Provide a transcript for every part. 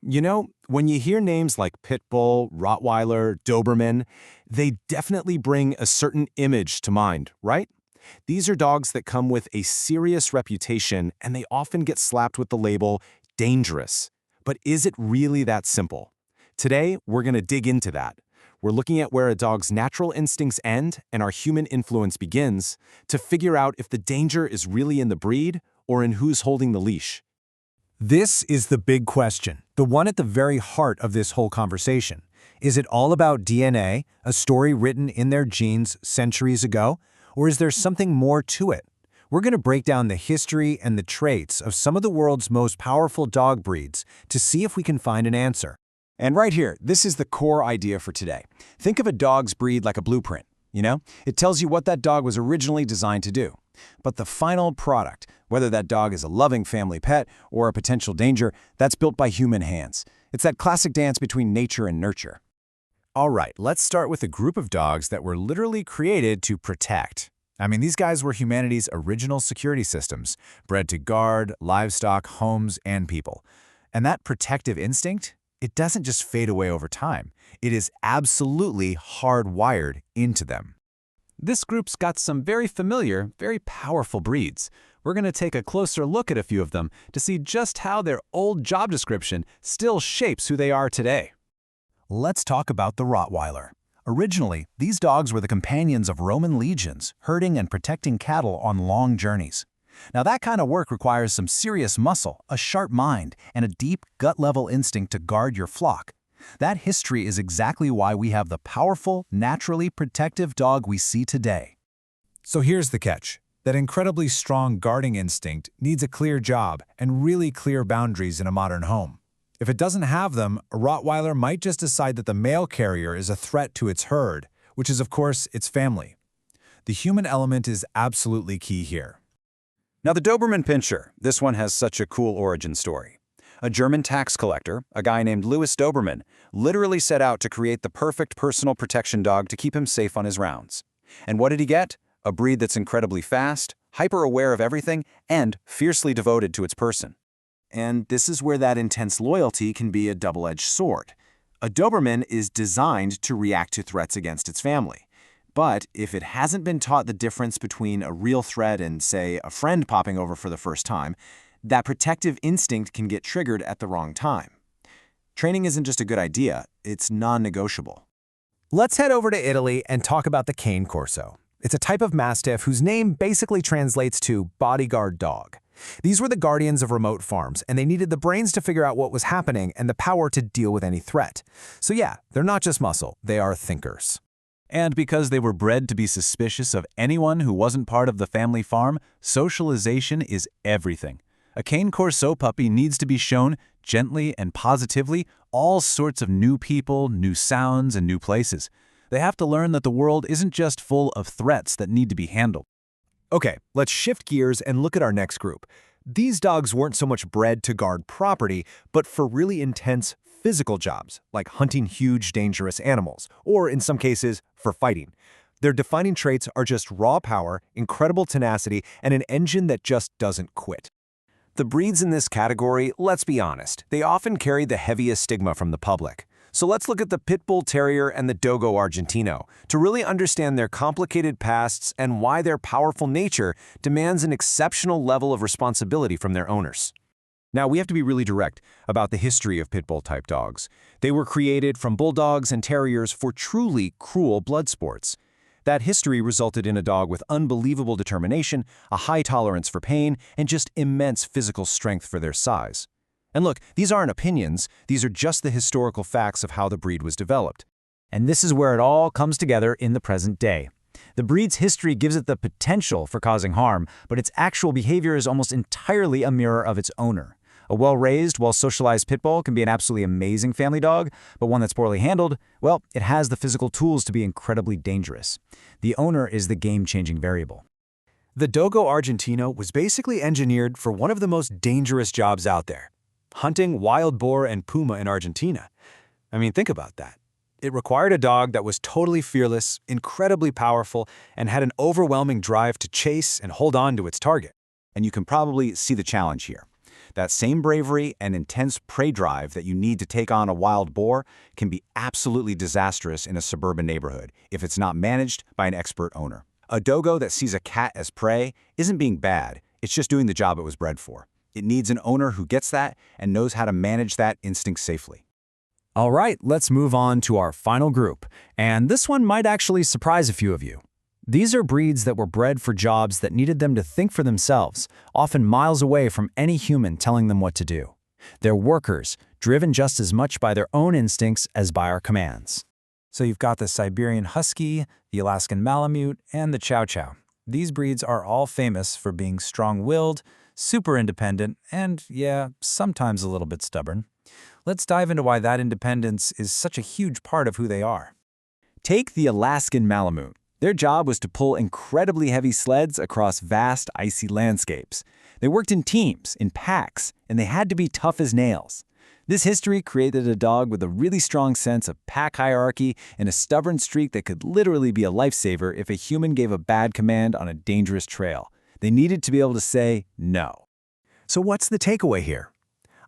When you hear names like Pitbull, Rottweiler, Doberman, they definitely bring a certain image to mind, right? These are dogs that come with a serious reputation, and they often get slapped with the label dangerous. But is it really that simple? Today, we're going to dig into that. We're looking at where a dog's natural instincts end and our human influence begins to figure out if the danger is really in the breed or in who's holding the leash. This is the big question, the one at the very heart of this whole conversation. Is it all about DNA, a story written in their genes centuries ago, or is there something more to it? We're going to break down the history and the traits of some of the world's most powerful dog breeds to see if we can find an answer. And right here, this is the core idea for today. Think of a dog's breed like a blueprint. It tells you what that dog was originally designed to do. But the final product, whether that dog is a loving family pet or a potential danger, that's built by human hands. It's that classic dance between nature and nurture. All right, let's start with a group of dogs that were literally created to protect. These guys were humanity's original security systems, bred to guard livestock, homes, and people. And that protective instinct, it doesn't just fade away over time. It is absolutely hardwired into them. This group's got some very familiar, very powerful breeds. We're going to take a closer look at a few of them to see just how their old job description still shapes who they are today. Let's talk about the Rottweiler. Originally, these dogs were the companions of Roman legions, herding and protecting cattle on long journeys. Now that kind of work requires some serious muscle, a sharp mind, and a deep gut-level instinct to guard your flock. That history is exactly why we have the powerful, naturally protective dog we see today. So here's the catch. That incredibly strong guarding instinct needs a clear job and really clear boundaries in a modern home. If it doesn't have them, a Rottweiler might just decide that the mail carrier is a threat to its herd, which is, of course, its family. The human element is absolutely key here. Now the Doberman Pinscher, this one has such a cool origin story. A German tax collector, a guy named Louis Doberman, literally set out to create the perfect personal protection dog to keep him safe on his rounds. And what did he get? A breed that's incredibly fast, hyper-aware of everything, and fiercely devoted to its person. And this is where that intense loyalty can be a double-edged sword. A Doberman is designed to react to threats against its family. But if it hasn't been taught the difference between a real threat and, say, a friend popping over for the first time, that protective instinct can get triggered at the wrong time. Training isn't just a good idea, it's non-negotiable. Let's head over to Italy and talk about the Cane Corso. It's a type of Mastiff whose name basically translates to bodyguard dog. These were the guardians of remote farms, and they needed the brains to figure out what was happening and the power to deal with any threat. So yeah, they're not just muscle, they are thinkers. And because they were bred to be suspicious of anyone who wasn't part of the family farm, socialization is everything. A Cane Corso puppy needs to be shown, gently and positively, all sorts of new people, new sounds, and new places. They have to learn that the world isn't just full of threats that need to be handled. Okay, let's shift gears and look at our next group. These dogs weren't so much bred to guard property, but for really intense physical jobs, like hunting huge, dangerous animals, or in some cases, for fighting. Their defining traits are just raw power, incredible tenacity, and an engine that just doesn't quit. The breeds in this category, let's be honest, they often carry the heaviest stigma from the public. So let's look at the Pitbull Terrier and the Dogo Argentino to really understand their complicated pasts and why their powerful nature demands an exceptional level of responsibility from their owners. Now, we have to be really direct about the history of Pitbull-type dogs. They were created from bulldogs and terriers for truly cruel blood sports. That history resulted in a dog with unbelievable determination, a high tolerance for pain, and just immense physical strength for their size. And look, these aren't opinions, these are just the historical facts of how the breed was developed. And this is where it all comes together in the present day. The breed's history gives it the potential for causing harm, but its actual behavior is almost entirely a mirror of its owner. A well-raised, well-socialized pit bull can be an absolutely amazing family dog, but one that's poorly handled, well, it has the physical tools to be incredibly dangerous. The owner is the game-changing variable. The Dogo Argentino was basically engineered for one of the most dangerous jobs out there: hunting wild boar and puma in Argentina. Think about that. It required a dog that was totally fearless, incredibly powerful, and had an overwhelming drive to chase and hold on to its target. And you can probably see the challenge here. That same bravery and intense prey drive that you need to take on a wild boar can be absolutely disastrous in a suburban neighborhood if it's not managed by an expert owner. A dogo that sees a cat as prey isn't being bad, it's just doing the job it was bred for. It needs an owner who gets that and knows how to manage that instinct safely. All right, let's move on to our final group, and this one might actually surprise a few of you. These are breeds that were bred for jobs that needed them to think for themselves, often miles away from any human telling them what to do. They're workers, driven just as much by their own instincts as by our commands. So you've got the Siberian Husky, the Alaskan Malamute, and the Chow Chow. These breeds are all famous for being strong-willed, super independent, and, yeah, sometimes a little bit stubborn. Let's dive into why that independence is such a huge part of who they are. Take the Alaskan Malamute. Their job was to pull incredibly heavy sleds across vast, icy landscapes. They worked in teams, in packs, and they had to be tough as nails. This history created a dog with a really strong sense of pack hierarchy and a stubborn streak that could literally be a lifesaver if a human gave a bad command on a dangerous trail. They needed to be able to say no. So what's the takeaway here?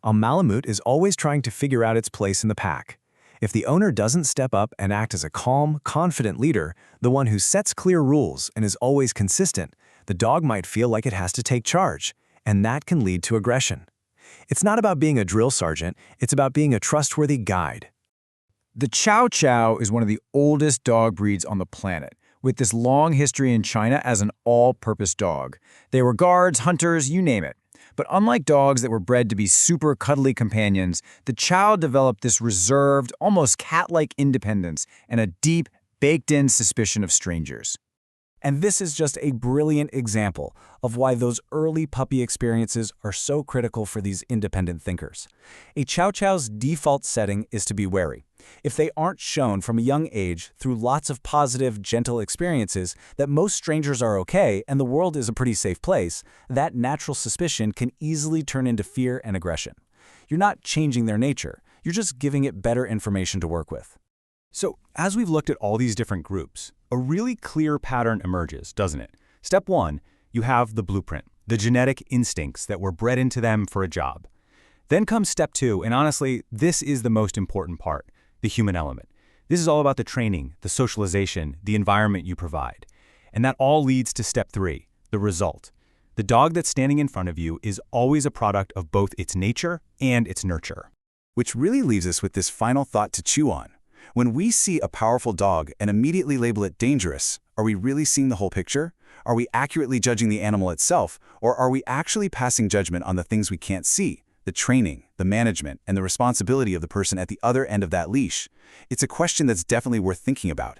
A Malamute is always trying to figure out its place in the pack. If the owner doesn't step up and act as a calm, confident leader, the one who sets clear rules and is always consistent, the dog might feel like it has to take charge, and that can lead to aggression. It's not about being a drill sergeant, it's about being a trustworthy guide. The Chow Chow is one of the oldest dog breeds on the planet, with this long history in China as an all-purpose dog. They were guards, hunters, you name it. But unlike dogs that were bred to be super cuddly companions, the Chow developed this reserved, almost cat-like independence and a deep, baked-in suspicion of strangers. And this is just a brilliant example of why those early puppy experiences are so critical for these independent thinkers. A Chow Chow's default setting is to be wary. If they aren't shown from a young age through lots of positive, gentle experiences that most strangers are okay and the world is a pretty safe place, that natural suspicion can easily turn into fear and aggression. You're not changing their nature, you're just giving it better information to work with. So, as we've looked at all these different groups, a really clear pattern emerges, doesn't it? Step 1, you have the blueprint, the genetic instincts that were bred into them for a job. Then comes step 2, and honestly, this is the most important part, the human element. This is all about the training, the socialization, the environment you provide. And that all leads to step 3, the result. The dog that's standing in front of you is always a product of both its nature and its nurture. Which really leaves us with this final thought to chew on. When we see a powerful dog and immediately label it dangerous, are we really seeing the whole picture? Are we accurately judging the animal itself, or are we actually passing judgment on the things we can't see? The training, the management, and the responsibility of the person at the other end of that leash? It's a question that's definitely worth thinking about.